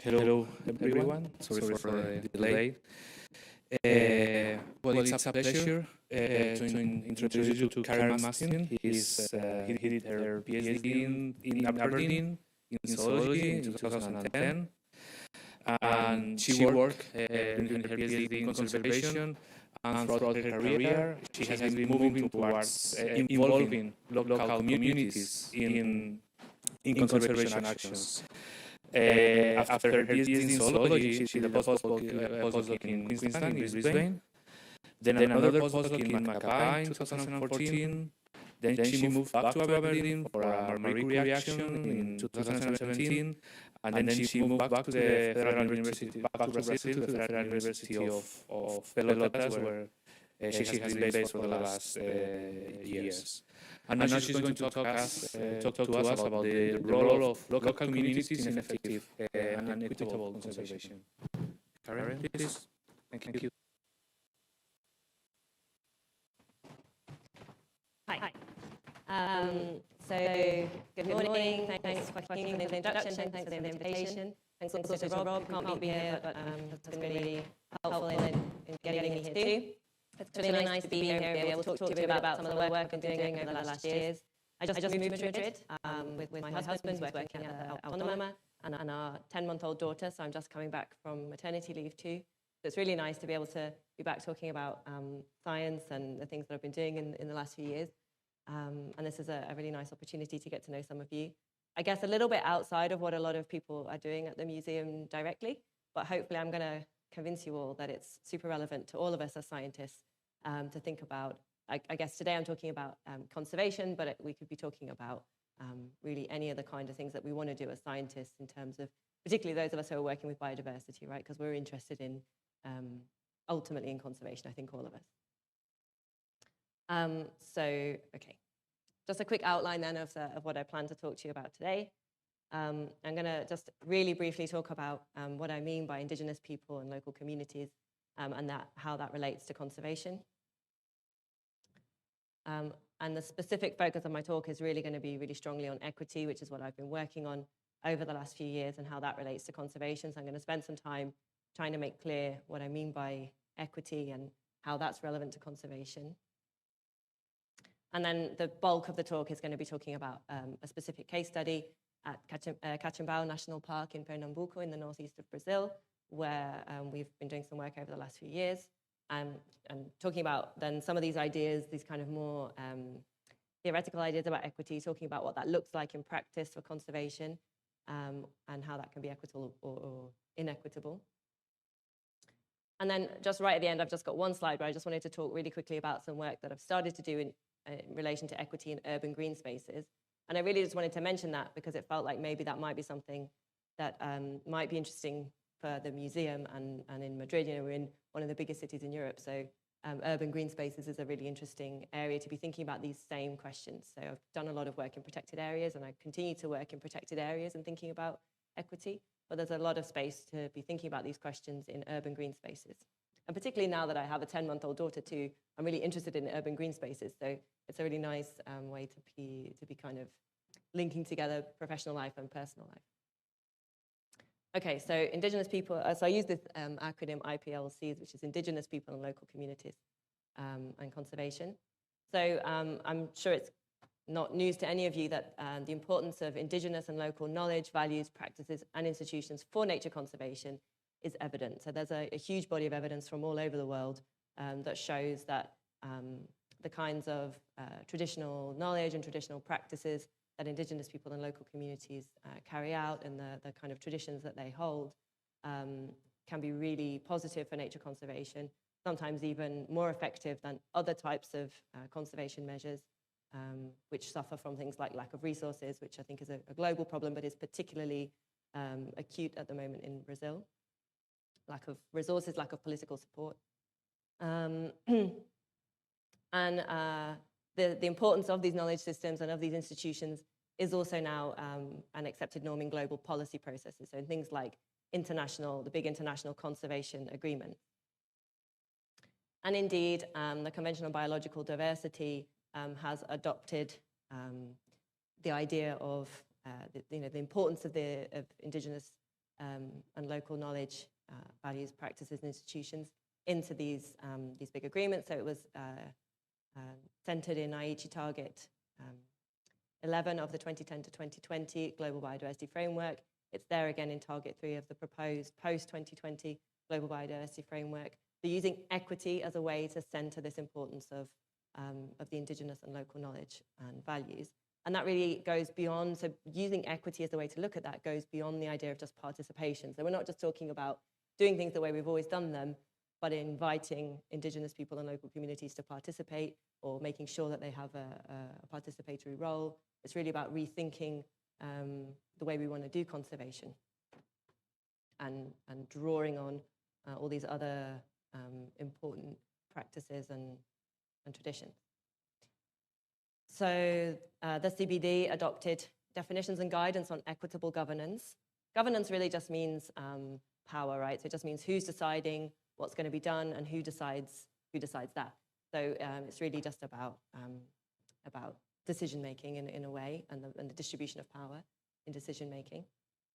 Hello, everyone. Sorry for the delay. Well, it's a pleasure to introduce you to Karen Mustin. He did her PhD in Aberdeen in zoology in 2010. And she worked in her PhD in conservation, and throughout her career, she has been moving towards involving local communities in conservation actions. After her PhD in zoology, she did a postdoc in Queensland, in Brisbane, then another postdoc in Amapá in 2014. Then she moved back to Aberdeen for a marine reaction in 2017, and then she moved back to the Federal University, back to Brazil, to the Federal University of Pelotas, where she has been based for the last years. And now she's going to talk to us about the role of local communities in effective and equitable conservation. Karen, please. Thank you. Hi. So, good morning. Thanks, Joaquin, for the introduction. Thanks for the invitation. Thanks also to Rob, who can't be here, but has been really helpful in getting me here too. It's really nice to be here and be able to talk to you about some of the work I've been doing over the last years. I just moved to Madrid with my husband, who's working at Autónoma, and our 10-month-old daughter, so I'm just coming back from maternity leave too. So it's really nice to be able to be back talking about science and the things that I've been doing in the last few years. And this is a really nice opportunity to get to know some of you. I guess a little bit outside of what a lot of people are doing at the museum directly, but hopefully I'm going to convince you all that it's super relevant to all of us as scientists to think about. I guess today I'm talking about conservation, but we could be talking about really any of the kind of things that we want to do as scientists in terms of, particularly those of us who are working with biodiversity, right? Because we're interested in, ultimately in conservation, I think all of us. Okay, just a quick outline then of what I plan to talk to you about today. I'm going to just really briefly talk about what I mean by Indigenous people and local communities and how that relates to conservation. And the specific focus of my talk is really going to be really strongly on equity, which is what I've been working on over the last few years and how that relates to conservation. So I'm going to spend some time trying to make clear what I mean by equity and how that's relevant to conservation. And then the bulk of the talk is going to be talking about a specific case study at Cachimbau National Park in Pernambuco in the northeast of Brazil, where we've been doing some work over the last few years. And talking about then some of these ideas, these kind of more theoretical ideas about equity, talking about what that looks like in practice for conservation and how that can be equitable or inequitable. And then just right at the end, I've just got one slide where I just wanted to talk really quickly about some work that I've started to do in relation to equity in urban green spaces. And I really just wanted to mention that because it felt like maybe that might be something that might be interesting for the museum and in Madrid. You know, we're in one of the biggest cities in Europe, so urban green spaces is a really interesting area to be thinking about these same questions. So I've done a lot of work in protected areas and I continue to work in protected areas and thinking about equity, but there's a lot of space to be thinking about these questions in urban green spaces. And particularly now that I have a 10-month-old daughter too, I'm really interested in urban green spaces. So it's a really nice way to be kind of linking together professional life and personal life. Okay, so Indigenous people, so I use this acronym IPLCs, which is Indigenous People and Local Communities and Conservation. So I'm sure it's not news to any of you that the importance of Indigenous and local knowledge, values, practices, and institutions for nature conservation is evident. So there's a huge body of evidence from all over the world that shows that the kinds of traditional knowledge and traditional practices that Indigenous people and local communities carry out and the kind of traditions that they hold can be really positive for nature conservation, sometimes even more effective than other types of conservation measures, which suffer from things like lack of resources, which I think is a global problem, but is particularly acute at the moment in Brazil. Lack of resources, lack of political support. And the importance of these knowledge systems and of these institutions is also now an accepted norm in global policy processes. So things like the big international conservation agreement. And indeed, the Convention on Biological Diversity has adopted the idea of the importance of Indigenous and local knowledge, values, practices, and institutions into these big agreements. So it was centered in Aichi Target 11 of the 2010 to 2020 Global Biodiversity Framework. It's there again in Target 3 of the proposed post-2020 Global Biodiversity Framework. So using equity as a way to center this importance of the indigenous and local knowledge and values. And that really goes beyond, so using equity as a way to look at that goes beyond the idea of just participation. So we're not just talking about doing things the way we've always done them, but inviting indigenous people and local communities to participate or making sure that they have a participatory role. It's really about rethinking the way we want to do conservation and drawing on all these other important practices and traditions. So the CBD adopted definitions and guidance on equitable governance. Governance really just means power, right? So it just means who's deciding what's going to be done and who decides that. So it's really just about decision making in a way, and the distribution of power in decision making.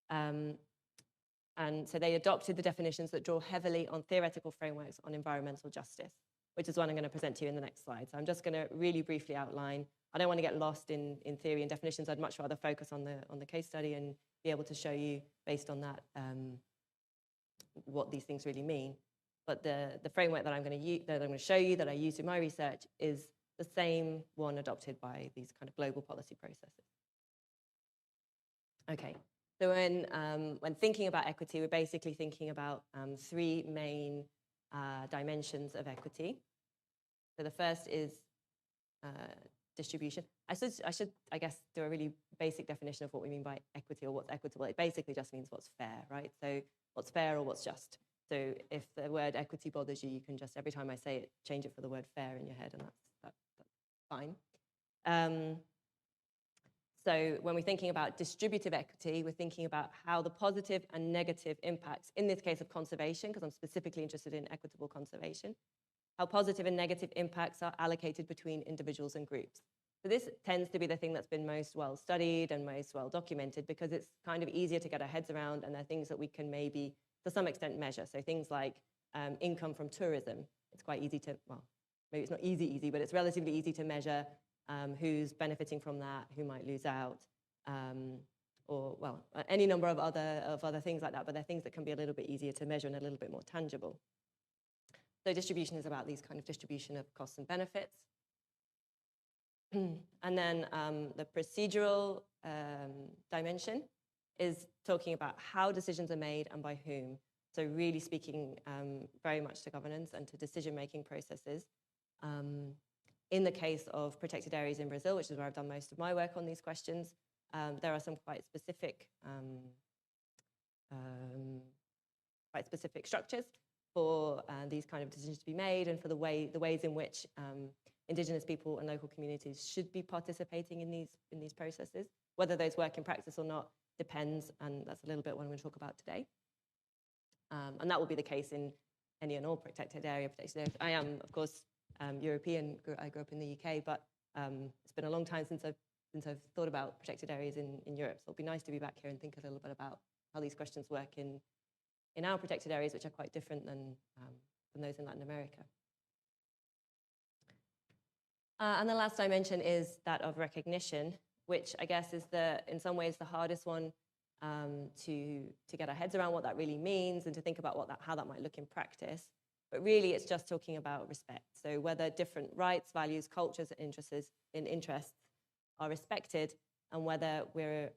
And so they adopted the definitions that draw heavily on theoretical frameworks on environmental justice, which is what I'm going to present to you in the next slide. So I'm just going to really briefly outline. I don't want to get lost in theory and definitions. I'd much rather focus on the case study and be able to show you, based on that, what these things really mean. But the framework that I'm going to show you, that I used in my research, is the same one adopted by these kind of global policy processes. Okay, so when thinking about equity, we're basically thinking about three main dimensions of equity. So the first is distribution. I should, I guess, do a really basic definition of what we mean by equity or what's equitable. It basically just means what's fair, right? So what's fair or what's just. So if the word equity bothers you, you can just, every time I say it, change it for the word fair in your head, and that's fine. So when we're thinking about distributive equity, we're thinking about how the positive and negative impacts, in this case of conservation, because I'm specifically interested in equitable conservation, how positive and negative impacts are allocated between individuals and groups. So this tends to be the thing that's been most well studied and most well documented, because it's kind of easier to get our heads around, and they're things that we can maybe, to some extent, measure. So things like income from tourism. It's quite easy to, well, maybe it's not easy, but it's relatively easy to measure who's benefiting from that, who might lose out, or, well, any number of other things like that, but they're things that can be a little bit easier to measure and a little bit more tangible. So distribution is about these kind of distribution of costs and benefits. And then the procedural dimension is talking about how decisions are made and by whom. So really speaking very much to governance and to decision-making processes. In the case of protected areas in Brazil, which is where I've done most of my work on these questions, there are some quite specific structures for these kind of decisions to be made, and for the ways in which indigenous people and local communities should be participating in these processes. Whether those work in practice or not depends, and that's a little bit what I'm going to talk about today. And that will be the case in any and all protected areas. I am, of course, European. I grew up in the UK, but it's been a long time since I've thought about protected areas in Europe. So it'll be nice to be back here and think a little bit about how these questions work in our protected areas, which are quite different than those in Latin America. And the last dimension is that of recognition, which I guess is in some ways the hardest one to get our heads around what that really means, and to think about how that might look in practice. But really, it's just talking about respect. So whether different rights, values, cultures, and interests are respected, and whether we're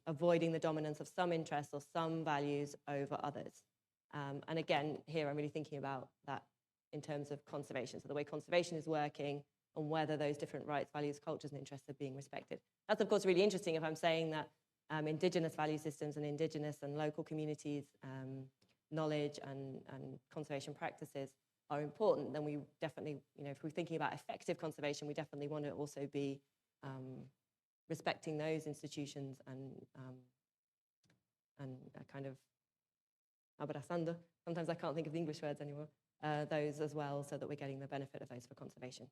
avoiding the dominance of some interests or some values over others. And again, here I'm really thinking about that in terms of conservation. So the way conservation is working, and whether those different rights, values, cultures, and interests are being respected. That's, of course, really interesting if I'm saying that indigenous value systems and indigenous and local communities' knowledge and conservation practices are important. Then we definitely, if we're thinking about effective conservation, we definitely want to also be respecting those institutions and kind of abrazando. Sometimes I can't think of the English words anymore. Those as well, so that we're getting the benefit of those for conservation.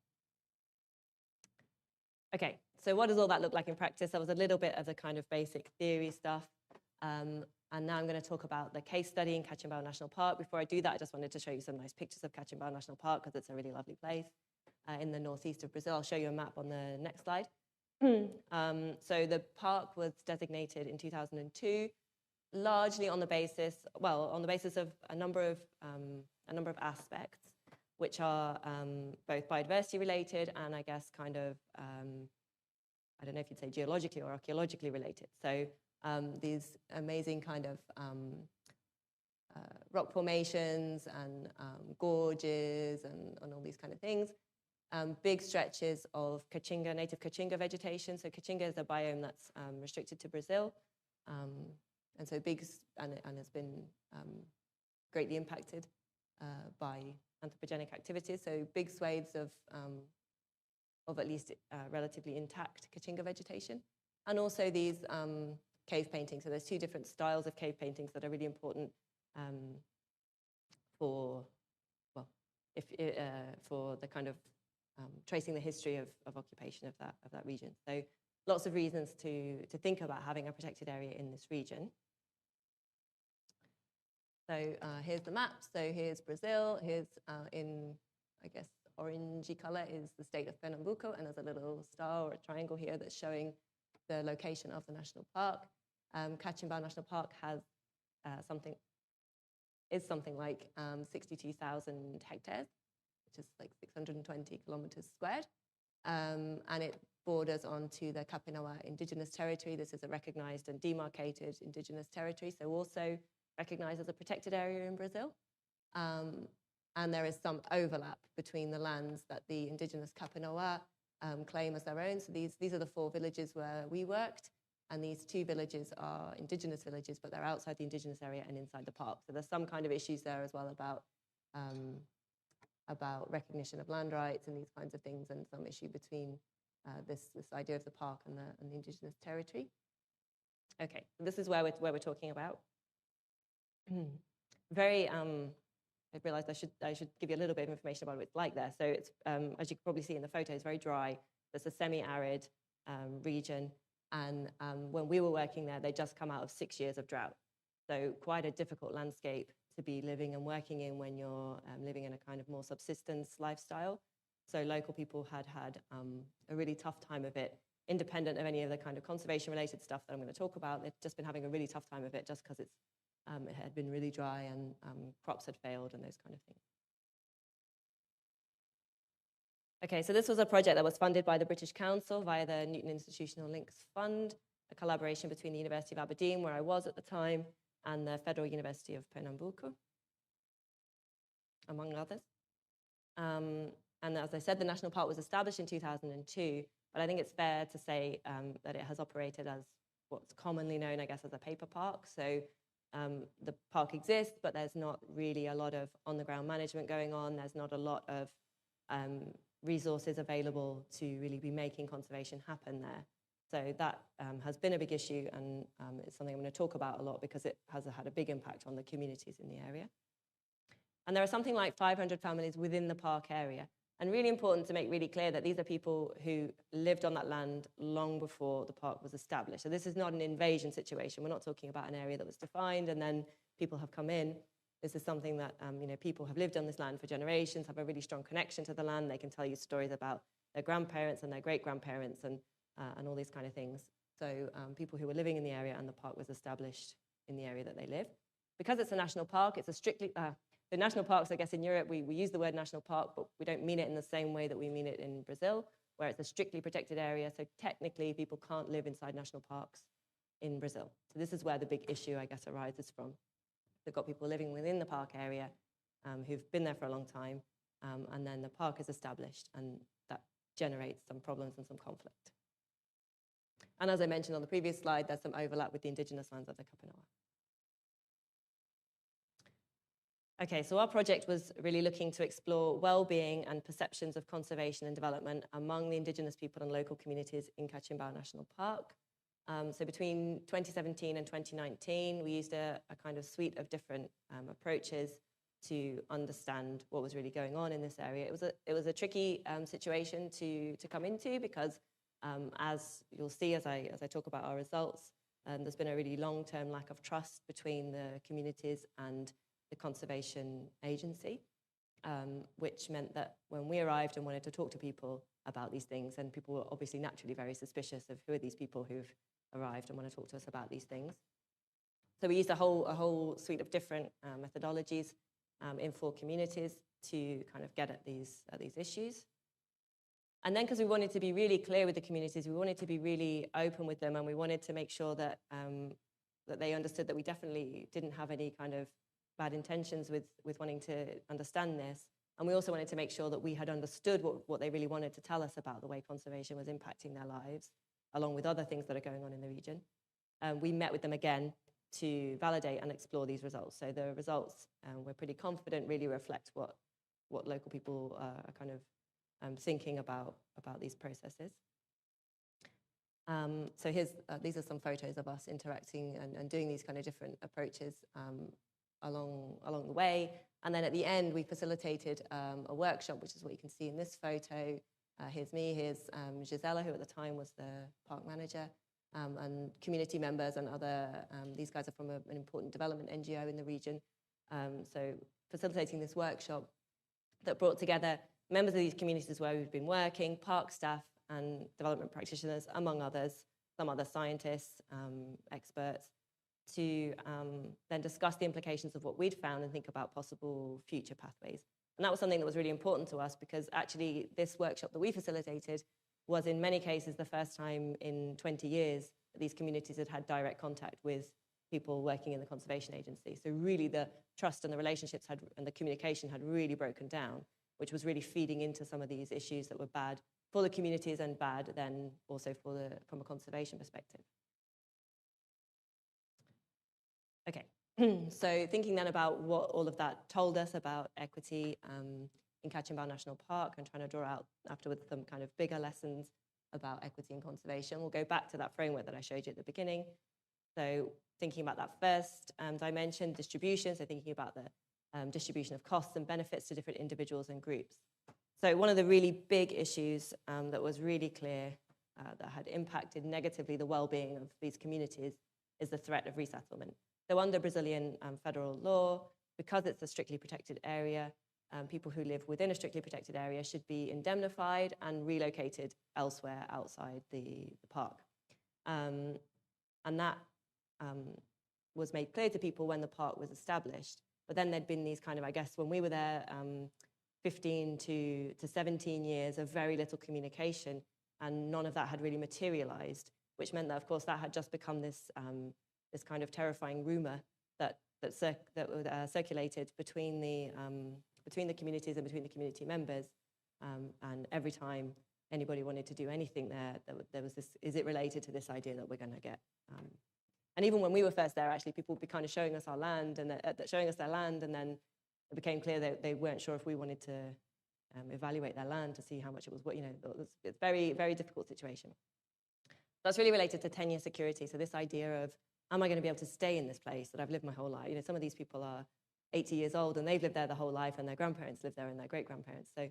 Okay, so what does all that look like in practice? That was a little bit of the kind of basic theory stuff. And now I'm going to talk about the case study in Cachimbao National Park. Before I do that, I just wanted to show you some nice pictures of Cachimbao National Park because it's a really lovely place in the northeast of Brazil. I'll show you a map on the next slide. So the park was designated in 2002, largely on the basis, of a number of aspects, which are both biodiversity related and I guess kind of, I don't know if you'd say geologically or archaeologically related. So these amazing kind of rock formations and gorges and all these kind of things. Big stretches of Caatinga, native Caatinga vegetation. So Caatinga is a biome that's restricted to Brazil. And so big, and has been greatly impacted by anthropogenic activities. So big swathes of at least relatively intact Caatinga vegetation. And also these cave paintings. So there's two different styles of cave paintings that are really important for the kind of tracing the history of occupation of that region. So lots of reasons to think about having a protected area in this region. So here's the map. So here's Brazil. Here's in, I guess, orangey color is the state of Pernambuco, and there's a little star or a triangle here that's showing the location of the national park. Cachimbao National Park has something like 62,000 hectares, which is like 620 kilometers squared. And it borders onto the Kapinawa indigenous territory. This is a recognized and demarcated indigenous territory, so also recognized as a protected area in Brazil. And there is some overlap between the lands that the indigenous Kapinawa claim as their own. So these are the 4 villages where we worked, and these 2 villages are indigenous villages, but they're outside the indigenous area and inside the park. So there's some kind of issues there as well about recognition of land rights and these kinds of things, and some issue between this idea of the park and the indigenous territory. Okay, so this is where we're talking about. Very, I realized I should give you a little bit of information about what it's like there. So it's, as you can probably see in the photo, it's very dry. It's a semi-arid region. And when we were working there, they'd just come out of 6 years of drought. So quite a difficult landscape to be living and working in when you're living in a kind of more subsistence lifestyle. So local people had a really tough time of it, independent of any of the kind of conservation-related stuff that I'm going to talk about. They've just been having a really tough time of it just because it had been really dry and crops had failed and those kind of things. Okay, so this was a project that was funded by the British Council via the Newton Institutional Links Fund, a collaboration between the University of Aberdeen, where I was at the time, and the Federal University of Pernambuco, among others. And as I said, the national park was established in 2002, but I think it's fair to say that it has operated as what's commonly known, I guess, as a paper park. So the park exists, but there's not really a lot of on-the-ground management going on. There's not a lot of resources available to really be making conservation happen there. So that has been a big issue, and it's something I'm going to talk about a lot because it has had a big impact on the communities in the area. And there are something like 500 families within the park area. And really important to make really clear that these are people who lived on that land long before the park was established. So this is not an invasion situation. We're not talking about an area that was defined and then people have come in. This is something that people have lived on this land for generations, have a really strong connection to the land. They can tell you stories about their grandparents and their great-grandparents and all these kind of things. So people who were living in the area, and the park was established in the area that they live. Because it's a national park, it's a strictly... the national parks, I guess in Europe, we use the word national park, but we don't mean it in the same way that we mean it in Brazil, where it's a strictly protected area. So technically, people can't live inside national parks in Brazil. So this is where the big issue, I guess, arises from. They've got people living within the park area who've been there for a long time, and then the park is established, and that generates some problems and some conflict. And as I mentioned on the previous slide, there's some overlap with the indigenous lands of the Kapinawa. Okay, so our project was really looking to explore well-being and perceptions of conservation and development among the indigenous people and local communities in Cachimbao National Park. So between 2017 and 2019, we used a kind of suite of different approaches to understand what was really going on in this area. It was a tricky situation to come into because, as you'll see as I talk about our results, there's been a really long-term lack of trust between the communities and the conservation agency, which meant that when we arrived and wanted to talk to people about these things, and people were obviously naturally very suspicious of who are these people who've arrived and want to talk to us about these things. So we used a whole suite of different methodologies in 4 communities to kind of get at these issues. And then, because we wanted to be really clear with the communities, we wanted to be really open with them, and we wanted to make sure that that they understood that we definitely didn't have any kind of bad intentions with wanting to understand this. And we also wanted to make sure that we had understood what they really wanted to tell us about the way conservation was impacting their lives, along with other things that are going on in the region. We met with them again to validate and explore these results. So the results, we're pretty confident, really reflect what local people are kind of thinking about these processes. So these are some photos of us interacting and doing these kind of different approaches along the way. And then at the end, we facilitated a workshop, which is what you can see in this photo. Here's me, here's Gisela, who at the time was the park manager, and community members and other, these guys are from an important development NGO in the region. So facilitating this workshop that brought together members of these communities where we've been working, park staff and development practitioners, among others, some other scientists, experts, to then discuss the implications of what we'd found and think about possible future pathways. And that was something that was really important to us, because actually this workshop that we facilitated was in many cases the first time in 20 years that these communities had had direct contact with people working in the conservation agency. So really the trust and the relationships and the communication had really broken down, which was really feeding into some of these issues that were bad for the communities and bad then also from a conservation perspective. Okay, so thinking then about what all of that told us about equity in Kachinbao National Park, and trying to draw out afterwards some kind of bigger lessons about equity and conservation. We'll go back to that framework that I showed you at the beginning. So thinking about that first dimension, distribution, so thinking about the distribution of costs and benefits to different individuals and groups. So one of the really big issues that was really clear that had impacted negatively the well-being of these communities is the threat of resettlement. So under Brazilian federal law, because it's a strictly protected area, people who live within a strictly protected area should be indemnified and relocated elsewhere outside the park. And that was made clear to people when the park was established. But then there'd been these kind of, I guess, when we were there, 15 to 17 years of very little communication, and none of that had really materialized, which meant that, of course, that had just become this this kind of terrifying rumor that circulated between the communities and between the community members. And every time anybody wanted to do anything there was this, is it related to this idea that we're going to get? And even when we were first there, actually, people would be kind of showing us our land and showing us their land, and then it became clear that they weren't sure if we wanted to evaluate their land to see how much it was. It's a very, very difficult situation. That's really related to tenure security. So this idea of, am I going to be able to stay in this place that I've lived my whole life? You know, some of these people are 80 years old and they've lived there the whole life, and their grandparents lived there and their great-grandparents. So,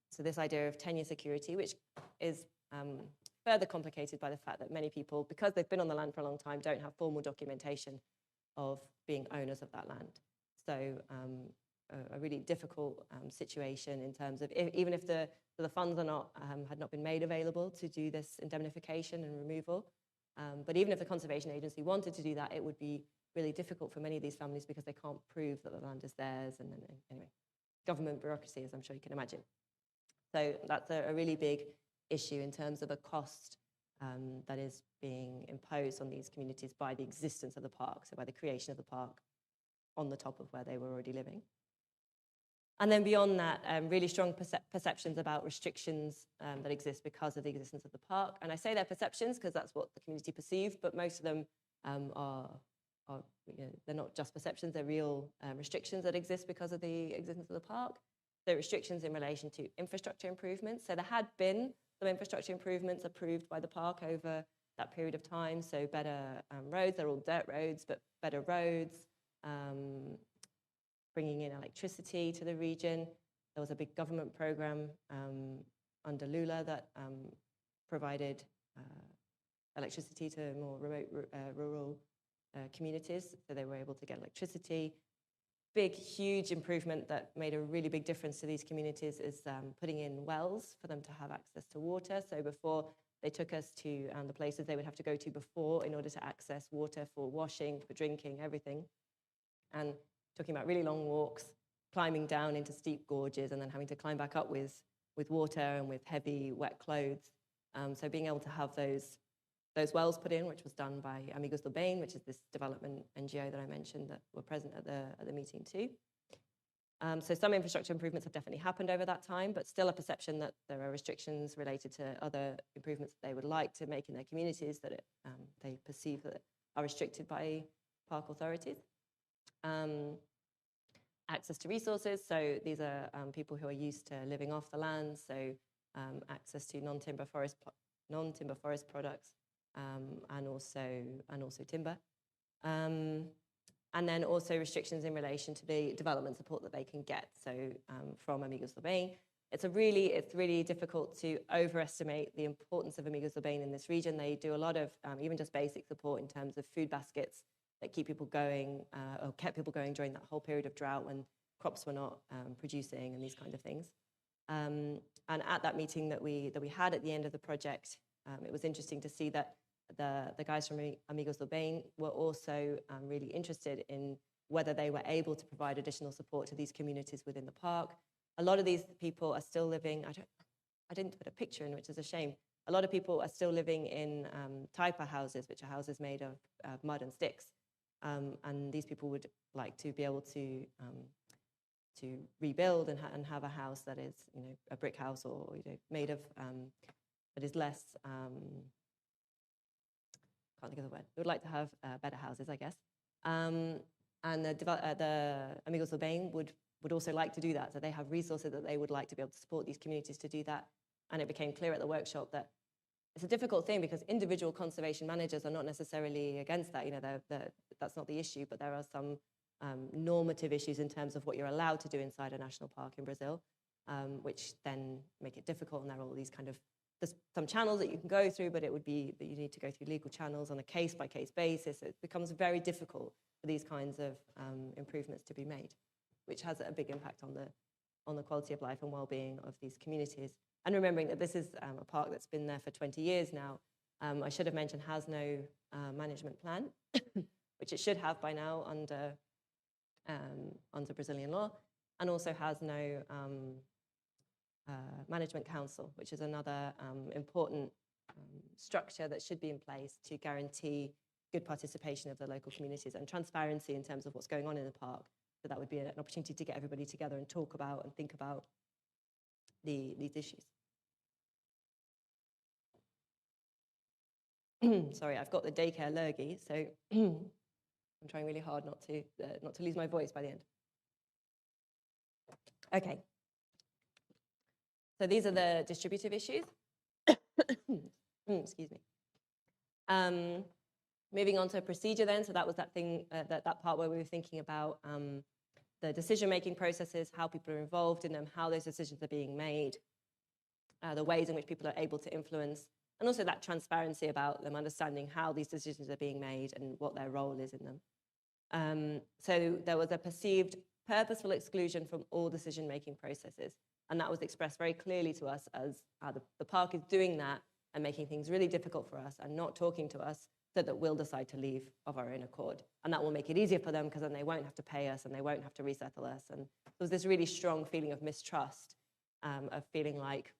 so this idea of tenure security, which is further complicated by the fact that many people, because they've been on the land for a long time, don't have formal documentation of being owners of that land. So a really difficult situation in terms of, even if the funds are not, had not been made available to do this indemnification and removal, but even if the conservation agency wanted to do that, it would be really difficult for many of these families because they can't prove that the land is theirs. And then, anyway, government bureaucracy, as I'm sure you can imagine. So that's a really big issue in terms of a cost that is being imposed on these communities by the existence of the park, so by the creation of the park on the top of where they were already living. And then beyond that, really strong perceptions about restrictions that exist because of the existence of the park. And I say they're perceptions because that's what the community perceived, but most of them are they're not just perceptions, they're real restrictions that exist because of the existence of the park. So restrictions in relation to infrastructure improvements. So there had been some infrastructure improvements approved by the park over that period of time. So better roads, they're all dirt roads, but better roads, bringing in electricity to the region. There was a big government program under Lula that provided electricity to more remote rural communities, so they were able to get electricity. Big, huge improvement that made a really big difference to these communities is putting in wells for them to have access to water. So before, they took us to the places they would have to go to before in order to access water for washing, for drinking, everything. And talking about really long walks, climbing down into steep gorges, and then having to climb back up with water and with heavy, wet clothes. So being able to have those wells put in, which was done by Amigos do Bem, which is this development NGO that I mentioned that were present at the meeting too. So some infrastructure improvements have definitely happened over that time, but still a perception that there are restrictions related to other improvements that they would like to make in their communities that they perceive that are restricted by park authorities. Access to resources, so these are people who are used to living off the land, so access to non-timber forest products, and also timber. And then also restrictions in relation to the development support that they can get. So from Amigos do Bem, it's really difficult to overestimate the importance of Amigos do Bem in this region. They do a lot of even just basic support in terms of food baskets that keep people going, or kept people going during that whole period of drought when crops were not producing and these kind of things. And at that meeting that we had at the end of the project, it was interesting to see that the guys from Amigos do Bem were also really interested in whether they were able to provide additional support to these communities within the park. A lot of these people are still living, I didn't put a picture in, which is a shame. A lot of people are still living in taipa houses, which are houses made of mud and sticks. And these people would like to be able to rebuild and have a house that is, a brick house or made of that is less. Can't think of the word. We would like to have better houses, I guess. And the Amigos do Bem would also like to do that. So they have resources that they would like to be able to support these communities to do that. And it became clear at the workshop that it's a difficult thing because individual conservation managers are not necessarily against that. That's not the issue, but there are some normative issues in terms of what you're allowed to do inside a national park in Brazil, which then make it difficult. And there are all these there's some channels that you can go through, but it would be that you need to go through legal channels on a case-by-case basis. So it becomes very difficult for these kinds of improvements to be made, which has a big impact on the quality of life and well-being of these communities. And remembering that this is a park that's been there for 20 years now, I should have mentioned has no management plan, which it should have by now under Brazilian law, and also has no management council, which is another important structure that should be in place to guarantee good participation of the local communities and transparency in terms of what's going on in the park. So that would be an opportunity to get everybody together and talk about and think about these issues. Sorry, I've got the daycare lurgy, so I'm trying really hard not to lose my voice by the end. Okay. So these are the distributive issues. Excuse me. Moving on to procedure then. So that was that thing, that part where we were thinking about the decision-making processes, how people are involved in them, how those decisions are being made, the ways in which people are able to influence, and also that transparency about them understanding how these decisions are being made and what their role is in them. So there was a perceived purposeful exclusion from all decision-making processes. And that was expressed very clearly to us as the park is doing that and making things really difficult for us and not talking to us so that we'll decide to leave of our own accord. And that will make it easier for them because then they won't have to pay us and they won't have to resettle us. And there was this really strong feeling of mistrust, of feeling like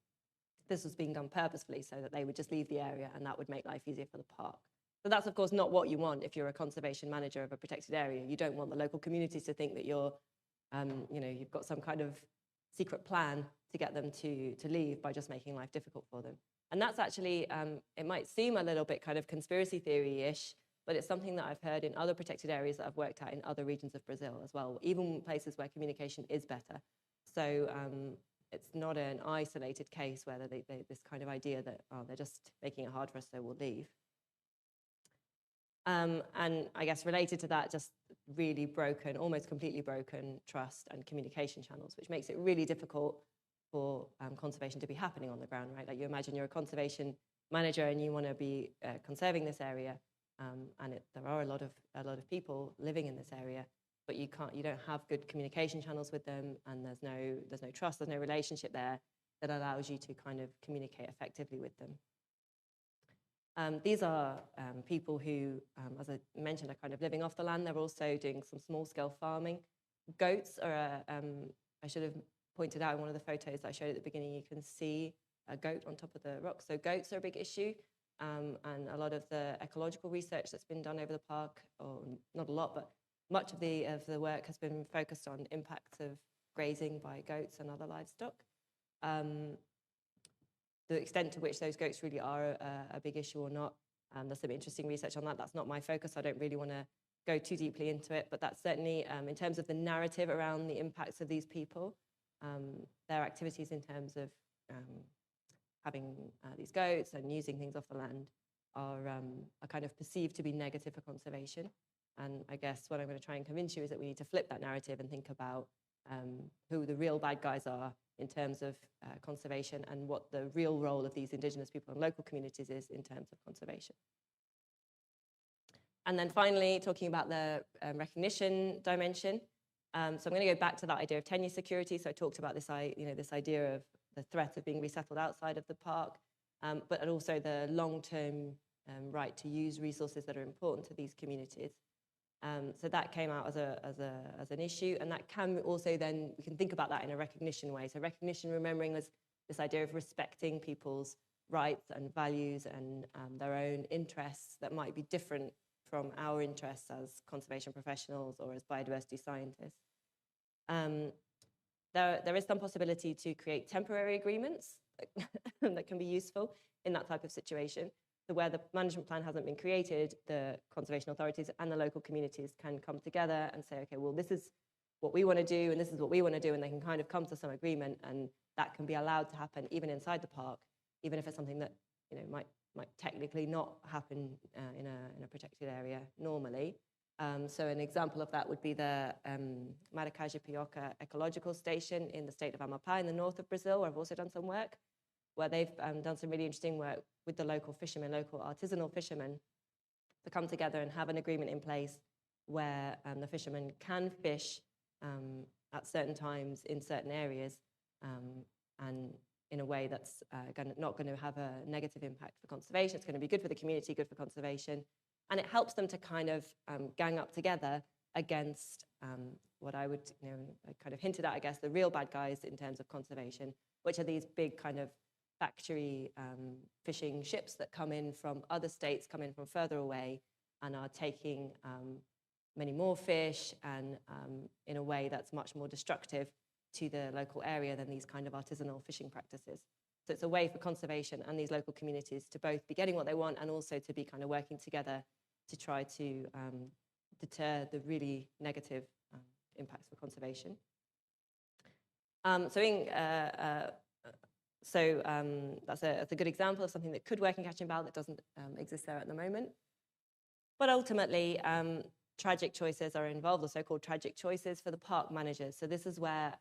this was being done purposefully so that they would just leave the area and that would make life easier for the park. So that's, of course, not what you want if you're a conservation manager of a protected area. You don't want the local communities to think that you're, you've got some kind of secret plan to get them to leave by just making life difficult for them. And that's actually, it might seem a little bit kind of conspiracy theory-ish, but it's something that I've heard in other protected areas that I've worked at in other regions of Brazil as well, even places where communication is better. So it's not an isolated case where this kind of idea that, oh, they're just making it hard for us, so we'll leave. And I guess related to that, just really broken, almost completely broken trust and communication channels, which makes it really difficult for conservation to be happening on the ground, right? Like you imagine you're a conservation manager and you want to be conserving this area, and there are a lot of people living in this area, but you don't have good communication channels with them, and there's no trust, there's no relationship there that allows you to kind of communicate effectively with them. These are people who, as I mentioned, are kind of living off the land. They're also doing some small-scale farming. Goats are, I should have pointed out in one of the photos that I showed at the beginning, you can see a goat on top of the rock. So goats are a big issue, and a lot of the ecological research that's been done over the park, or not a lot, but much of the work has been focused on impacts of grazing by goats and other livestock. The extent to which those goats really are a big issue or not, there's some interesting research on that. That's not my focus. I don't really want to go too deeply into it, but that's certainly, in terms of the narrative around the impacts of these people, their activities in terms of having these goats and using things off the land are kind of perceived to be negative for conservation. And I guess what I'm going to try and convince you is that we need to flip that narrative and think about who the real bad guys are in terms of conservation, and what the real role of these Indigenous people and local communities is in terms of conservation. And then finally, talking about the recognition dimension. So I'm going to go back to that idea of tenure security. So I talked about this, this idea of the threat of being resettled outside of the park, but also the long-term right to use resources that are important to these communities. So that came out as an issue, and that can also then, we can think about that in a recognition way. So recognition, remembering this idea of respecting people's rights and values and their own interests that might be different from our interests as conservation professionals or as biodiversity scientists. There is some possibility to create temporary agreements that can be useful in that type of situation. So where the management plan hasn't been created, the conservation authorities and the local communities can come together and say, okay, well, this is what we want to do, and this is what we want to do, and they can kind of come to some agreement, and that can be allowed to happen even inside the park, even if it's something that might technically not happen in a protected area normally. So an example of that would be the Maracajá-Pioca Ecological Station in the state of Amapá in the north of Brazil, where I've also done some work, where they've done some really interesting work with the local fishermen, local artisanal fishermen, to come together and have an agreement in place where the fishermen can fish at certain times in certain areas, and in a way that's not going to have a negative impact for conservation. It's going to be good for the community, good for conservation, and it helps them to kind of gang up together against what I would, I kind of hinted at, I guess, the real bad guys in terms of conservation, which are these big kind of factory fishing ships that come in from other states, come in from further away, and are taking many more fish, and in a way that's much more destructive to the local area than these kind of artisanal fishing practices. So it's a way for conservation and these local communities to both be getting what they want and also to be kind of working together to try to deter the really negative impacts for conservation. So that's a good example of something that could work in Cachimbo that doesn't exist there at the moment. But ultimately, tragic choices are involved, the so-called tragic choices for the park managers. So this is where,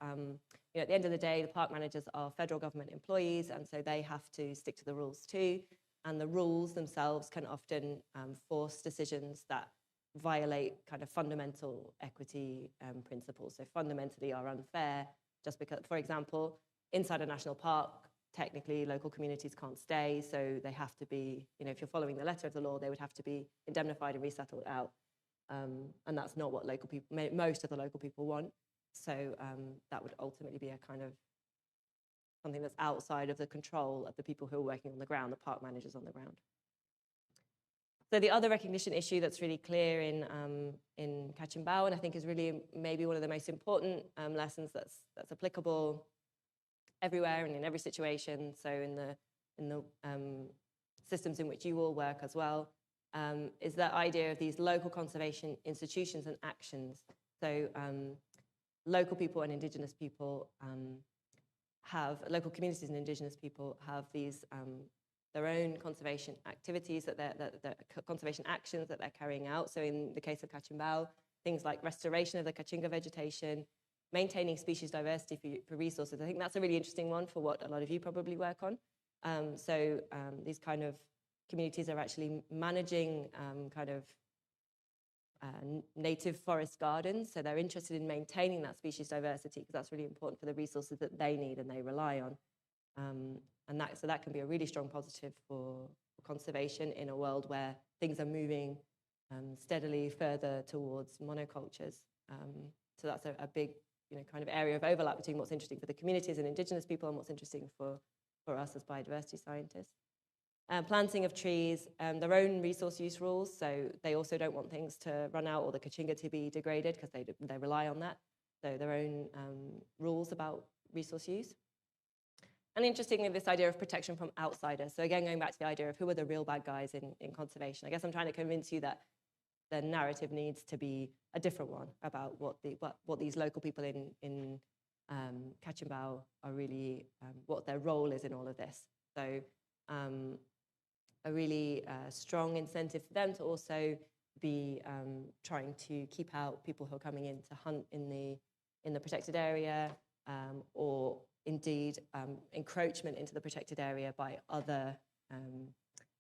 at the end of the day, the park managers are federal government employees, and so they have to stick to the rules too. And the rules themselves can often force decisions that violate kind of fundamental equity principles. So fundamentally are unfair, just because, for example, inside a national park, technically local communities can't stay, so they have to be, if you're following the letter of the law, they would have to be indemnified and resettled out. And that's not what local people, most of the local people want. So that would ultimately be a kind of something that's outside of the control of the people who are working on the ground, the park managers on the ground. So the other recognition issue that's really clear in Cachimbo, and I think is really maybe one of the most important lessons that's applicable everywhere and in every situation, so in the systems in which you all work as well, is that idea of these local conservation institutions and actions. So local people and Indigenous people local communities and Indigenous people have these their own conservation activities, that conservation actions that they're carrying out. So in the case of Cachimbo, things like restoration of the Caatinga vegetation, maintaining species diversity for resources. I think that's a really interesting one for what a lot of you probably work on. These kind of communities are actually managing native forest gardens. So they're interested in maintaining that species diversity because that's really important for the resources that they need and they rely on. So that can be a really strong positive for conservation in a world where things are moving steadily further towards monocultures. So that's a big, kind of area of overlap between what's interesting for the communities and indigenous people and what's interesting for us as biodiversity scientists. Planting of trees, their own resource use rules, so they also don't want things to run out or the kachinga to be degraded because they rely on that. So their own rules about resource use. And interestingly, this idea of protection from outsiders. So again, going back to the idea of who are the real bad guys in conservation. I guess I'm trying to convince you that the narrative needs to be a different one about what these local people in Kachinbao are really, what their role is in all of this. So a really strong incentive for them to also be trying to keep out people who are coming in to hunt in the protected area, or indeed encroachment into the protected area by other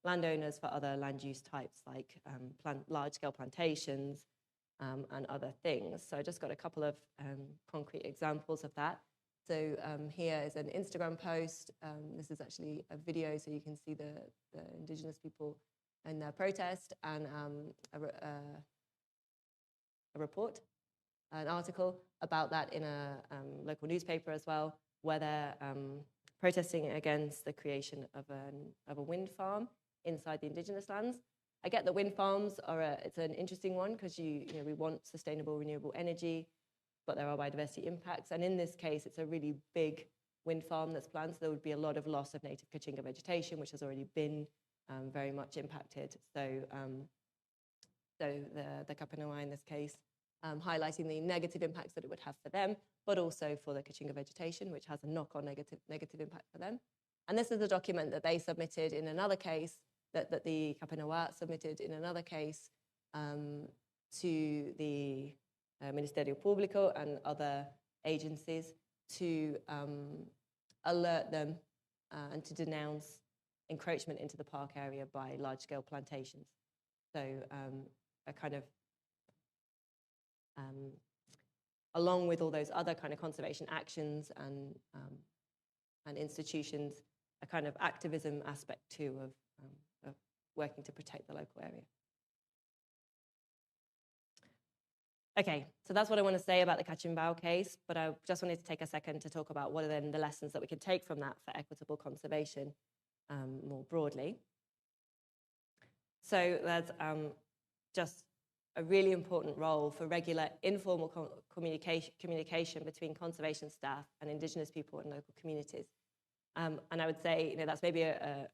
landowners for other land use types like large-scale plantations and other things. So I just got a couple of concrete examples of that. So here is an Instagram post. This is actually a video, so you can see the indigenous people in their protest, and a report, an article about that in a local newspaper as well, where they're protesting against the creation of a wind farm inside the indigenous lands. I get that wind farms it's an interesting one because we want sustainable renewable energy, but there are biodiversity impacts. And in this case, it's a really big wind farm that's planned, so there would be a lot of loss of native kachinga vegetation, which has already been very much impacted. So the Kapanawa in this case, highlighting the negative impacts that it would have for them, but also for the kachinga vegetation, which has a knock-on negative impact for them. And this is a document that they submitted in another case, that the Kapanawa submitted in another case to the Ministério Público and other agencies to alert them and to denounce encroachment into the park area by large-scale plantations. So a kind of, along with all those other kind of conservation actions and institutions, a kind of activism aspect too of working to protect the local area. Okay, so that's what I want to say about the Kachinbao case, but I just wanted to take a second to talk about what are then the lessons that we can take from that for equitable conservation more broadly. So there's just a really important role for regular informal communication between conservation staff and indigenous people and local communities. And I would say, that's maybe a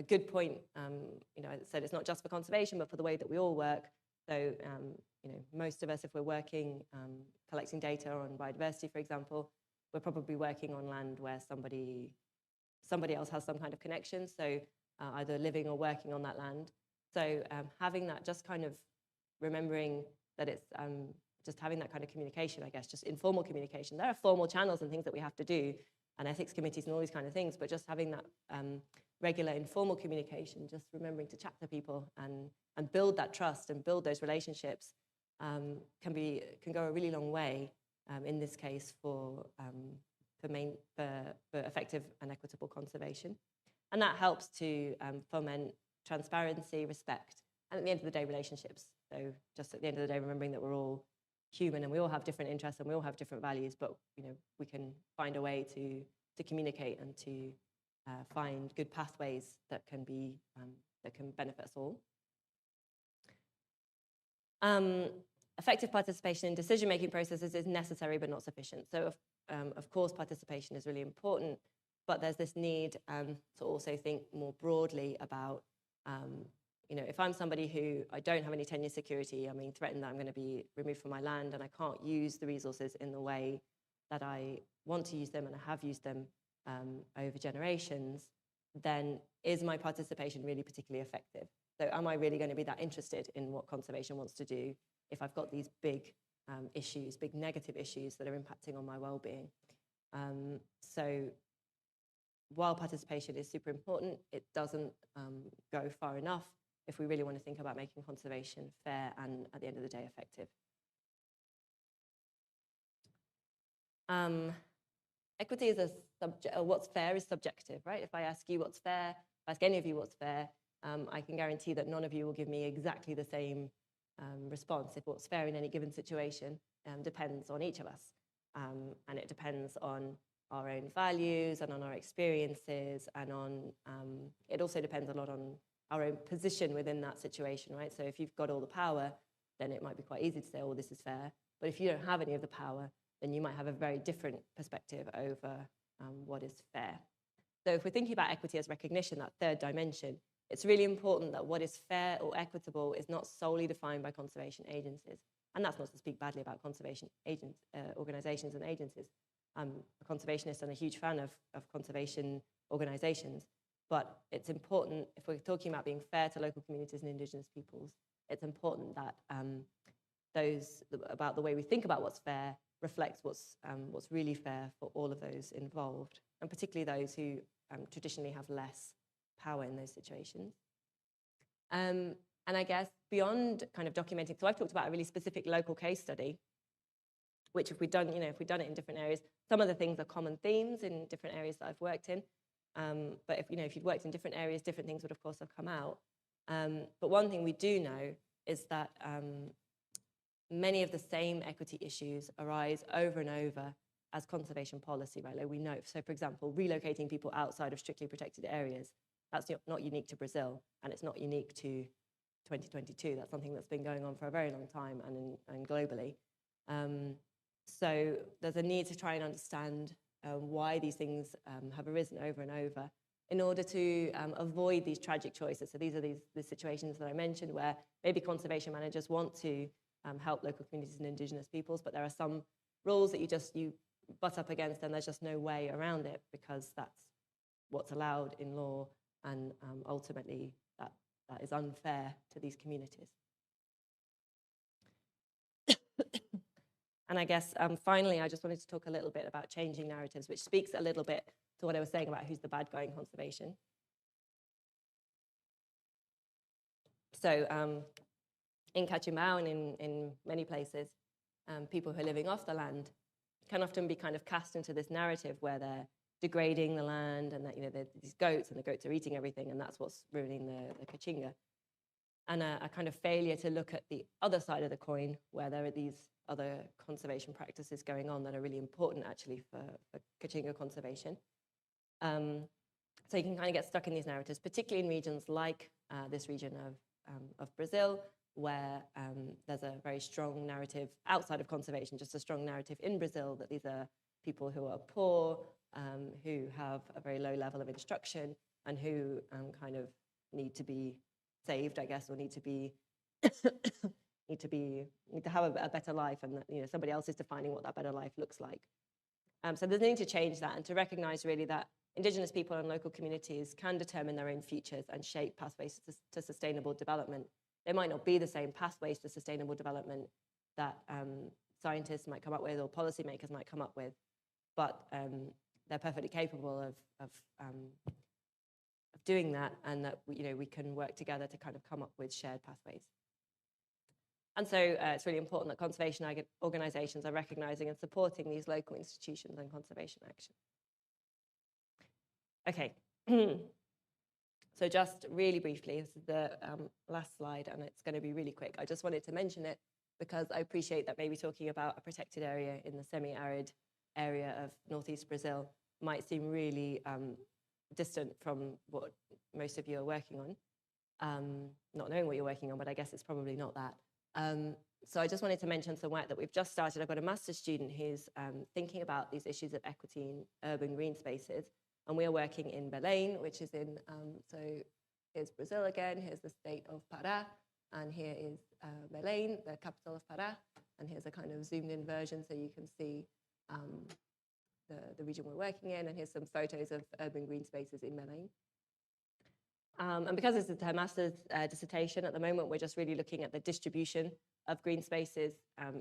good point. I said it's not just for conservation, but for the way that we all work. So, most of us, if we're working, collecting data on biodiversity, for example, we're probably working on land where somebody else has some kind of connection. So either living or working on that land. So having that, just kind of remembering that it's just having that kind of communication, I guess, just informal communication. There are formal channels and things that we have to do, and ethics committees and all these kind of things, but just having that regular informal communication, just remembering to chat to people and build that trust and build those relationships can go a really long way in this case for effective and equitable conservation. And that helps to foment transparency, respect, and at the end of the day, relationships. So just at the end of the day, remembering that we're all human and we all have different interests and we all have different values, but we can find a way to communicate and to find good pathways that can benefit us all. Effective participation in decision-making processes is necessary but not sufficient. So of course, participation is really important, but there's this need to also think more broadly about, if I'm somebody who I don't have any tenure security, I'm being threatened that I'm going to be removed from my land and I can't use the resources in the way that I want to use them and I have used them over generations, then is my participation really particularly effective? So am I really going to be that interested in what conservation wants to do if I've got these big issues, big negative issues that are impacting on my well-being? So while participation is super important, it doesn't go far enough if we really want to think about making conservation fair and, at the end of the day, effective. Equity is a subject, what's fair is subjective, right? If I ask you what's fair, if I ask any of you what's fair, I can guarantee that none of you will give me exactly the same response. If what's fair in any given situation depends on each of us. And it depends on our own values and on our experiences, and on, it also depends a lot on our own position within that situation, right? So if you've got all the power, then it might be quite easy to say, oh, this is fair. But if you don't have any of the power, then you might have a very different perspective over what is fair. So if we're thinking about equity as recognition, that third dimension, it's really important that what is fair or equitable is not solely defined by conservation agencies. And that's not to speak badly about conservation organizations and agencies. I'm a conservationist and a huge fan of conservation organizations. But it's important, if we're talking about being fair to local communities and Indigenous peoples, it's important that about the way we think about what's fair reflects what's really fair for all of those involved, and particularly those who traditionally have less power in those situations. And I guess beyond kind of documenting, so I've talked about a really specific local case study, which if we've done it in different areas, some of the things are common themes in different areas that I've worked in. But if you'd worked in different areas, different things would of course have come out. But one thing we do know is that many of the same equity issues arise over and over as conservation policy, right? Like we know, so for example, relocating people outside of strictly protected areas, that's not unique to Brazil, and it's not unique to 2022. That's something that's been going on for a very long time and globally. So there's a need to try and understand why these things have arisen over and over in order to avoid these tragic choices. So these are the situations that I mentioned where maybe conservation managers want to help local communities and Indigenous peoples, but there are some rules that you butt up against, and there's just no way around it because that's what's allowed in law, and ultimately that is unfair to these communities. And I guess finally, I just wanted to talk a little bit about changing narratives, which speaks a little bit to what I was saying about who's the bad guy in conservation. So in Cachimao and in many places, people who are living off the land can often be kind of cast into this narrative where they're degrading the land, and that there's these goats and the goats are eating everything, and that's what's ruining the Kachinga. And a kind of failure to look at the other side of the coin, where there are these other conservation practices going on that are really important actually for Kachinga conservation. So you can kind of get stuck in these narratives, particularly in regions like this region of Brazil, where there's a very strong narrative outside of conservation, just a strong narrative in Brazil that these are people who are poor, who have a very low level of instruction, and who kind of need to be saved, I guess, or need to have a better life, and that somebody else is defining what that better life looks like. So there's a need to change that and to recognize really that Indigenous people and local communities can determine their own futures and shape pathways to sustainable development. They might not be the same pathways to sustainable development that scientists might come up with or policymakers might come up with, but they're perfectly capable of doing that, and that we can work together to kind of come up with shared pathways. And so it's really important that conservation organizations are recognizing and supporting these local institutions and conservation action. Okay, so just really briefly, this is the last slide, and it's going to be really quick. I just wanted to mention it because I appreciate that maybe talking about a protected area in the semi-arid area of northeast Brazil might seem really distant from what most of you are working on, not knowing what you're working on, but I guess it's probably not that. So I just wanted to mention some work that we've just started. I've got a master's student who's thinking about these issues of equity in urban green spaces, and we are working in Belém, which is in, so here's Brazil again, here's the state of Pará, and here is Belém, the capital of Pará, and here's a kind of zoomed in version so you can see the region we're working in, and here's some photos of urban green spaces in Belém. And because this is her master's dissertation, at the moment we're just really looking at the distribution of green spaces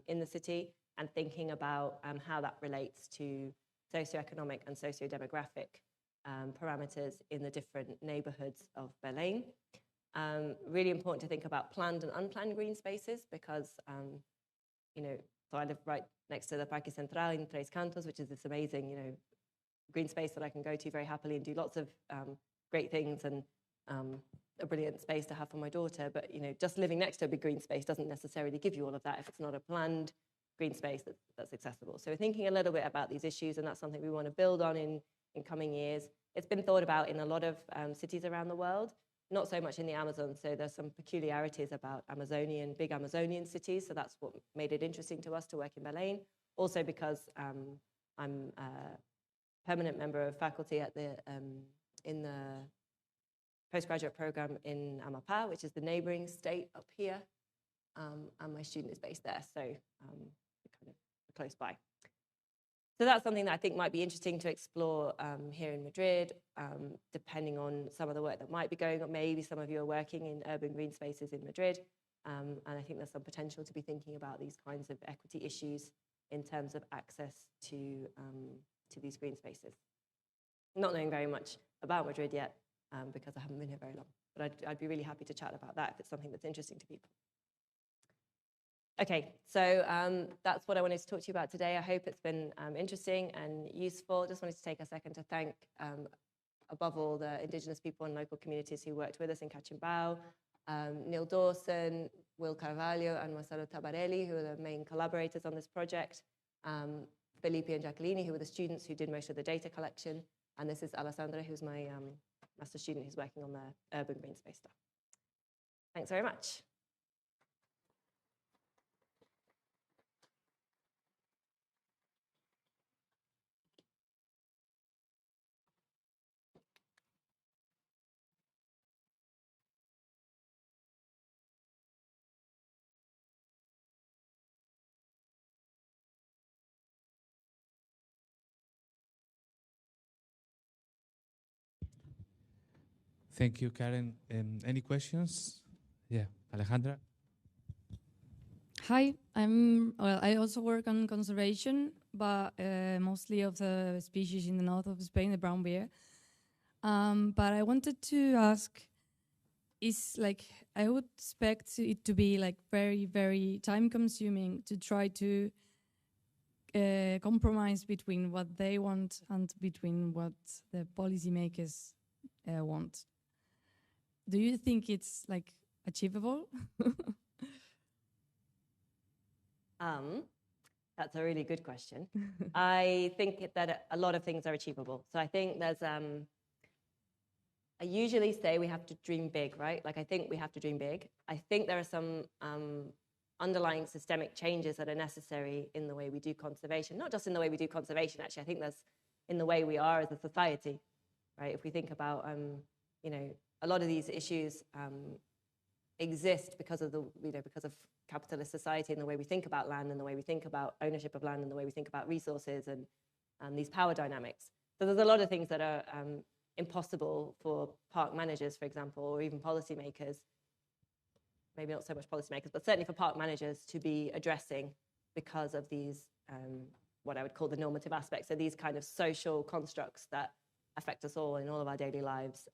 in the city and thinking about how that relates to socioeconomic and socio-demographic parameters in the different neighborhoods of Belém. Really important to think about planned and unplanned green spaces because, so I live right next to the Parque Central in Três Cantos, which is this amazing, green space that I can go to very happily and do lots of great things, and a brilliant space to have for my daughter. But, just living next to a big green space doesn't necessarily give you all of that if it's not a planned green space that's accessible. So we're thinking a little bit about these issues, and that's something we want to build on in coming years. It's been thought about in a lot of cities around the world, not so much in the Amazon. So there's some peculiarities about big Amazonian cities. So that's what made it interesting to us to work in Belém. Also because I'm a permanent member of faculty at in the postgraduate program in Amapá, which is the neighboring state up here. And my student is based there, so we're kind of close by. So that's something that I think might be interesting to explore here in Madrid, depending on some of the work that might be going on. Maybe some of you are working in urban green spaces in Madrid, and I think there's some potential to be thinking about these kinds of equity issues in terms of access to these green spaces. Not knowing very much about Madrid yet, because I haven't been here very long, but I'd be really happy to chat about that if it's something that's interesting to people. Okay, so that's what I wanted to talk to you about today. I hope it's been interesting and useful. Just wanted to take a second to thank, above all, the Indigenous people and local communities who worked with us in Cachimbao, Neil Dawson, Will Carvalho, and Marcelo Tabarelli, who are the main collaborators on this project, Felipe and Jacqueline, who were the students who did most of the data collection, and this is Alessandra, who's my master student who's working on the urban green space stuff. Thanks very much. Thank you, Karen. Any questions? Yeah, Alejandra. Hi, I also work on conservation, but mostly of the species in the north of Spain, the brown bear. But I wanted to ask, I would expect it to be very, very time consuming to try to compromise between what they want and between what the policymakers want. Do you think it's achievable? That's a really good question. I think that a lot of things are achievable. So I think there's, I usually say we have to dream big, right? I think we have to dream big. I think there are some underlying systemic changes that are necessary in the way we do conservation, not just in the way we do conservation, actually. I think there's in the way we are as a society, right? If we think about, a lot of these issues exist because of because of capitalist society and the way we think about land and the way we think about ownership of land and the way we think about resources and these power dynamics. So there's a lot of things that are impossible for park managers, for example, or even policymakers, maybe not so much policymakers, but certainly for park managers to be addressing because of these, what I would call the normative aspects. So these kind of social constructs that affect us all in all of our daily lives.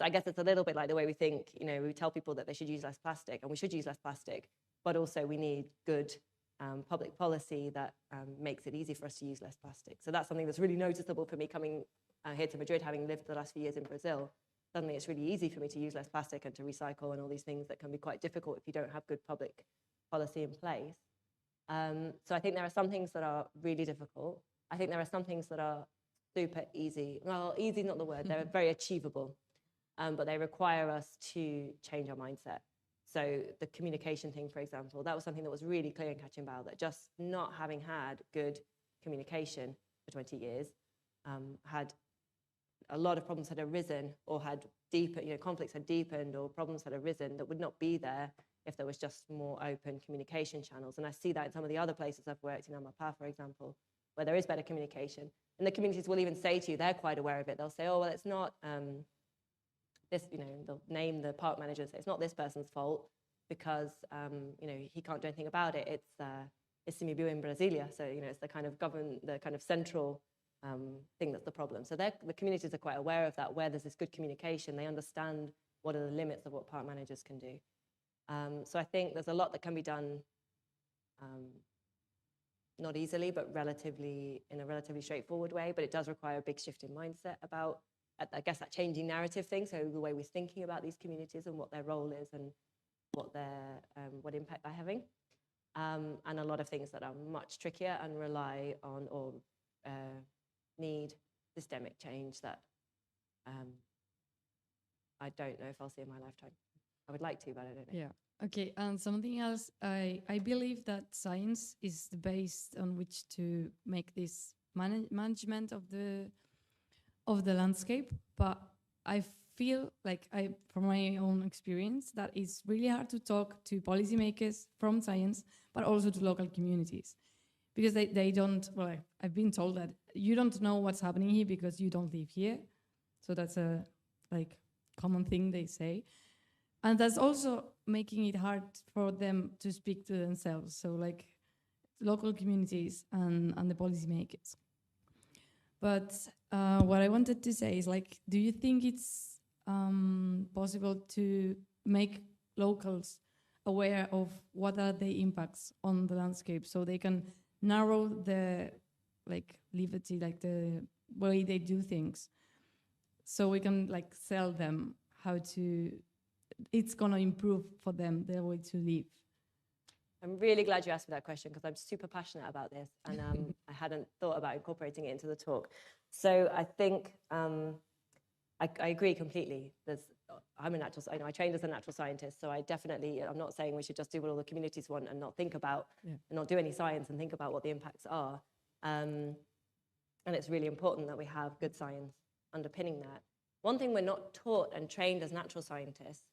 I guess it's a little bit like the way we think, we tell people that they should use less plastic, and we should use less plastic, but also we need good public policy that makes it easy for us to use less plastic. So that's something that's really noticeable for me coming here to Madrid, having lived the last few years in Brazil. Suddenly it's really easy for me to use less plastic and to recycle and all these things that can be quite difficult if you don't have good public policy in place. So I think there are some things that are really difficult. I think there are some things that are super easy. Well, easy is not the word. They're very achievable. But they require us to change our mindset. So the communication thing, for example, that was something that was really clear in Cachimbao, that just not having had good communication for 20 years, had a lot of problems had arisen or had deepened, conflicts had deepened or problems had arisen that would not be there if there was just more open communication channels. And I see that in some of the other places I've worked in Amapá, for example, where there is better communication. And the communities will even say to you, they're quite aware of it. They'll say, oh, well, it's not... this, they'll name the park manager and say it's not this person's fault because, he can't do anything about it. It's ICMBio in Brasilia. So, it's the kind of central thing that's the problem. So the communities are quite aware of that, where there's this good communication, they understand what are the limits of what park managers can do. So I think there's a lot that can be done, not easily, but in a relatively straightforward way, but it does require a big shift in mindset about, I guess, that changing narrative thing, so the way we're thinking about these communities and what their role is and what impact they're having. And a lot of things that are much trickier and rely on or need systemic change that I don't know if I'll see in my lifetime. I would like to, but I don't know. Yeah. Okay. And something else, I believe that science is the base on which to make this management of the landscape. But I feel like from my own experience, that it's really hard to talk to policymakers from science, but also to local communities, because they don't. Well, I've been told that you don't know what's happening here because you don't live here. So that's a common thing they say. And that's also making it hard for them to speak to themselves. So local communities and the policymakers. But what I wanted to say is do you think it's possible to make locals aware of what are the impacts on the landscape so they can narrow the liberty, the way they do things, so we can sell them how to, it's gonna improve for them their way to live? I'm really glad you asked me that question because I'm super passionate about this, and I hadn't thought about incorporating it into the talk. So I think I agree completely. I'm a natural, I trained as a natural scientist, so I'm not saying we should just do what all the communities want and not think about, and not do any science and think about what the impacts are. And it's really important that we have good science underpinning that. One thing we're not taught and trained as natural scientists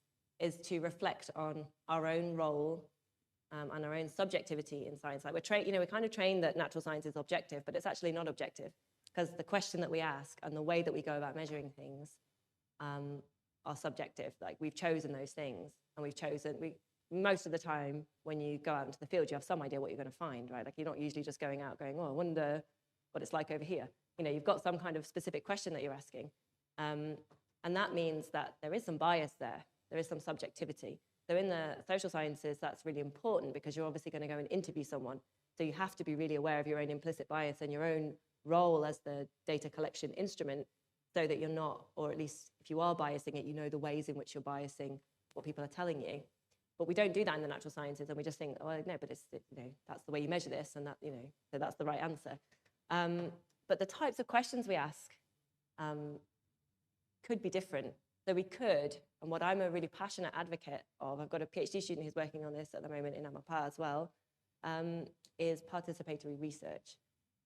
is to reflect on our own role and our own subjectivity in science. We're kind of trained that natural science is objective, but it's actually not objective, because the question that we ask and the way that we go about measuring things are subjective. We've chosen those things, and most of the time when you go out into the field, you have some idea what you're going to find, right? You're not usually just going out going, oh, I wonder what it's like over here. You've got some kind of specific question that you're asking. And that means that there is some bias there. There is some subjectivity. So in the social sciences, that's really important because you're obviously going to go and interview someone. So you have to be really aware of your own implicit bias and your own role as the data collection instrument, so that you're not, or at least if you are biasing it, you know the ways in which you're biasing what people are telling you. But we don't do that in the natural sciences, and we just think, oh, no, but that's the way you measure this, and that, so that's the right answer. But the types of questions we ask could be different. So we could, and what I'm a really passionate advocate of, I've got a PhD student who's working on this at the moment in Amapá as well, is participatory research.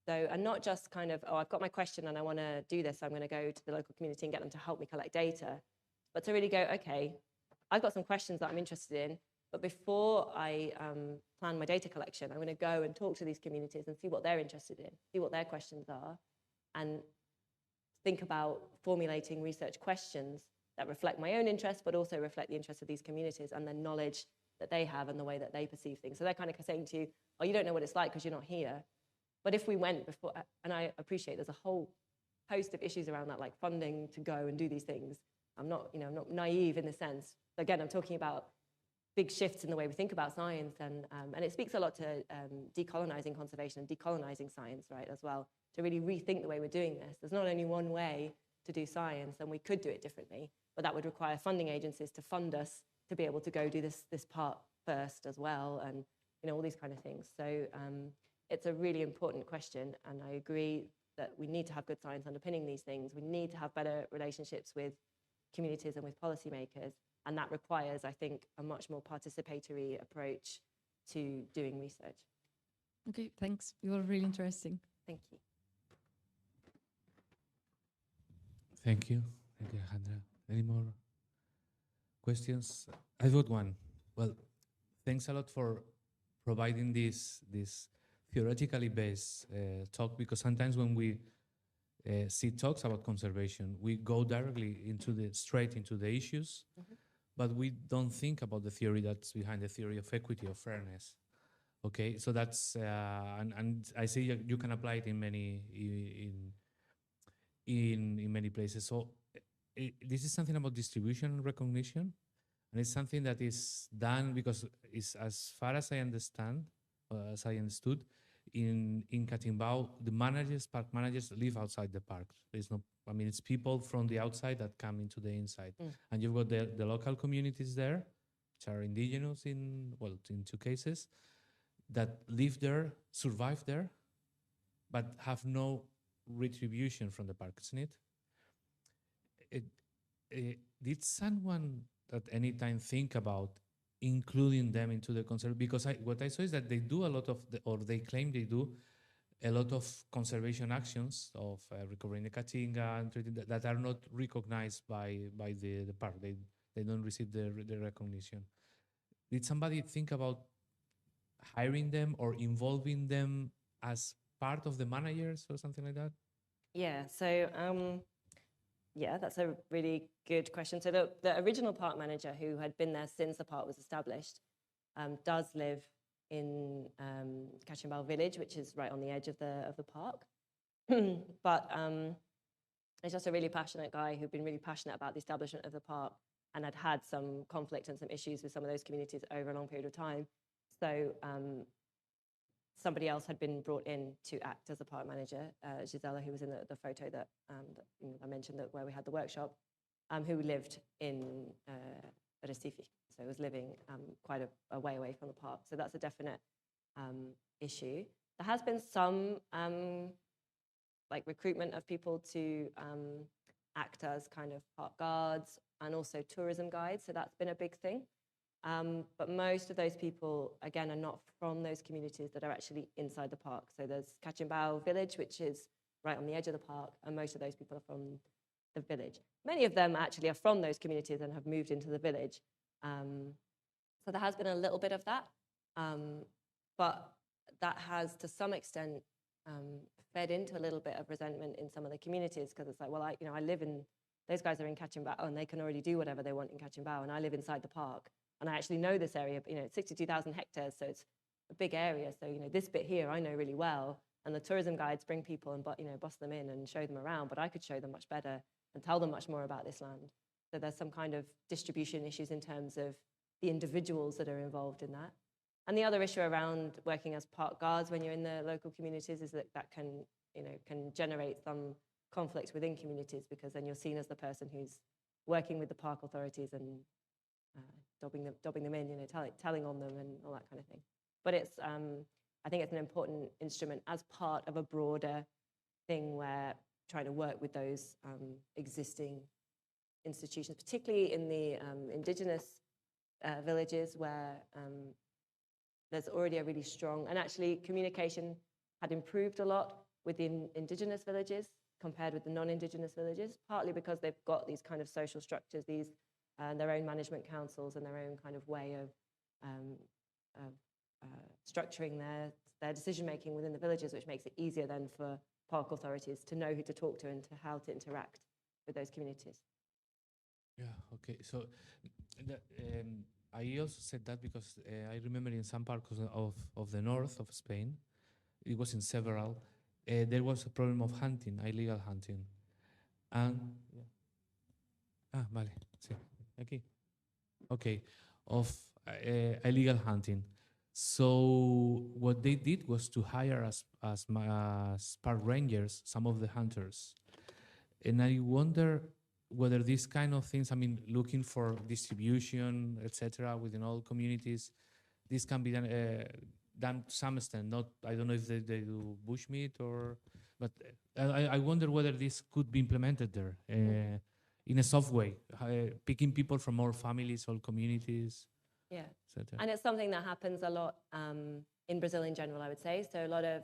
So, and not just kind of, oh, I've got my question and I want to do this, so I'm going to go to the local community and get them to help me collect data, but to really go, okay, I've got some questions that I'm interested in, but before I plan my data collection, I'm going to go and talk to these communities and see what they're interested in, see what their questions are, and think about formulating research questions that reflect my own interests, but also reflect the interests of these communities and the knowledge that they have and the way that they perceive things. So they're kind of saying to you, oh, you don't know what it's like because you're not here. But if we went before, and I appreciate there's a whole host of issues around that, like funding to go and do these things. I'm not naive in the sense. Again, I'm talking about big shifts in the way we think about science, and it speaks a lot to decolonizing conservation and decolonizing science, right, as well, to really rethink the way we're doing this. There's not only one way to do science, and we could do it differently, but that would require funding agencies to fund us to be able to go do this part first as well, and all these kind of things. So it's a really important question, and I agree that we need to have good science underpinning these things. We need to have better relationships with communities and with policymakers, and that requires, I think, a much more participatory approach to doing research. Okay, thanks. You were really interesting. Thank you. Thank you. Thank you, Alejandra. Any more questions? I've got one. Well, thanks a lot for providing this theoretically based talk, because sometimes when we see talks about conservation, we go directly straight into the issues, but we don't think about the theory that's behind the theory of equity or fairness. Okay, so that's and I see you can apply it in in many places. So this is something about distribution and recognition, and it's something that is done because it's, as far as I understand, as I understood, in Catimbau, the managers, park managers, live outside the park. There's no, I mean, it's people from the outside that come into the inside, and you've got the local communities there, which are indigenous in 2 cases, that live there, survive there, but have no retribution from the park, isn't it? Did someone at any time think about including them into the conservation? Because what I saw is that they do a lot of, or they claim they do a lot of conservation actions of recovering the Caatinga and treating that are not recognized by the park. They don't receive the recognition. Did somebody think about hiring them or involving them as part of the managers or something like that? Yeah, so yeah, that's a really good question. So the original park manager, who had been there since the park was established, does live in Catimbau village, which is right on the edge of the park. But he's just a really passionate guy who'd been really passionate about the establishment of the park and had some conflict and some issues with some of those communities over a long period of time. So somebody else had been brought in to act as a park manager, Gisela, who was in the photo that I mentioned, where we had the workshop, who lived in Recife. So was living quite a way away from the park. So that's a definite issue. There has been some like recruitment of people to act as kind of park guards and also tourism guides. So that's been a big thing. But most of those people, again, are not from those communities that are actually inside the park. So there's Catimbau village, which is right on the edge of the park, and most of those people are from the village. Many of them actually are from those communities and have moved into the village. So there has been a little bit of that, but that has, to some extent, fed into a little bit of resentment in some of the communities, because it's like, well, I live in, those guys are in Catimbau, and they can already do whatever they want in Catimbau, and I live inside the park. And I actually know this area, it's 62,000 hectares, so it's a big area. So, this bit here I know really well. And the tourism guides bring people and, boss them in and show them around. But I could show them much better and tell them much more about this land. So there's some kind of distribution issues in terms of the individuals that are involved in that. And the other issue around working as park guards when you're in the local communities is that can generate some conflict within communities, because then you're seen as the person who's working with the park authorities and dobbing them in, telling on them and all that kind of thing. But it's, I think it's an important instrument as part of a broader thing where trying to work with those existing institutions, particularly in the indigenous villages where there's already a really strong, and actually communication had improved a lot with the indigenous villages compared with the non-indigenous villages, partly because they've got these kind of social structures, their own management councils and their own kind of way of structuring their decision-making within the villages, which makes it easier then for park authorities to know who to talk to and how to interact with those communities. Yeah, okay. So I also said that because I remember in some parts of the north of Spain, it was in several, there was a problem of hunting, illegal hunting. And, vale, sí. Okay. Okay, of illegal hunting. So what they did was to hire as park rangers some of the hunters, and I wonder whether these kind of things, I mean, looking for distribution, etc., within all communities, this can be done to some extent. Not, I don't know if they do bushmeat but I wonder whether this could be implemented there. In a soft way, picking people from all families, all communities. Yeah, and it's something that happens a lot in Brazil in general, I would say. So a lot of,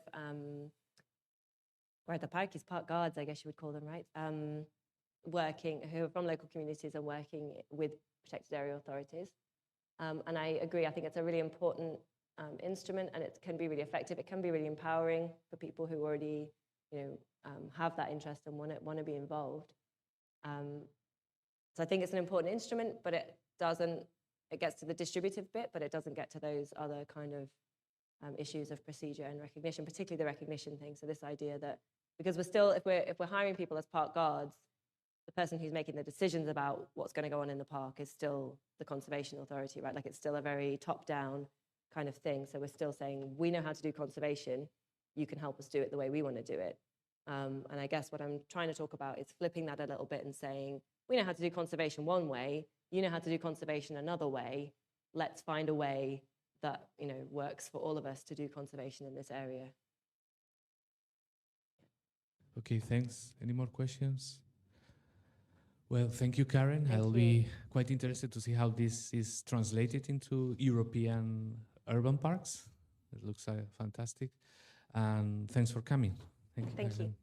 where the park is park guards, I guess you would call them, right? Who are from local communities and working with protected area authorities. And I agree, I think it's a really important instrument, and it can be really effective. It can be really empowering for people who already, have that interest and want to be involved. So I think it's an important instrument, but it gets to the distributive bit, but it doesn't get to those other kind of issues of procedure and recognition, particularly the recognition thing. So this idea that Because we're still, if we're hiring people as park guards, the person who's making the decisions about what's going to go on in the park is still the conservation authority, right? Like it's still a very top-down kind of thing. So we're still saying, we know how to do conservation. You can help us do it the way we want to do it. And I guess what I'm trying to talk about is flipping that a little bit and saying, we know how to do conservation one way. You know how to do conservation another way. Let's find a way that, you know, works for all of us to do conservation in this area. Okay, thanks. Any more questions? Well, thank you, Karen. Thank I'll you. be quite interested to see how this is translated into European urban parks. It looks fantastic. And thanks for coming. Thank you. Thank you.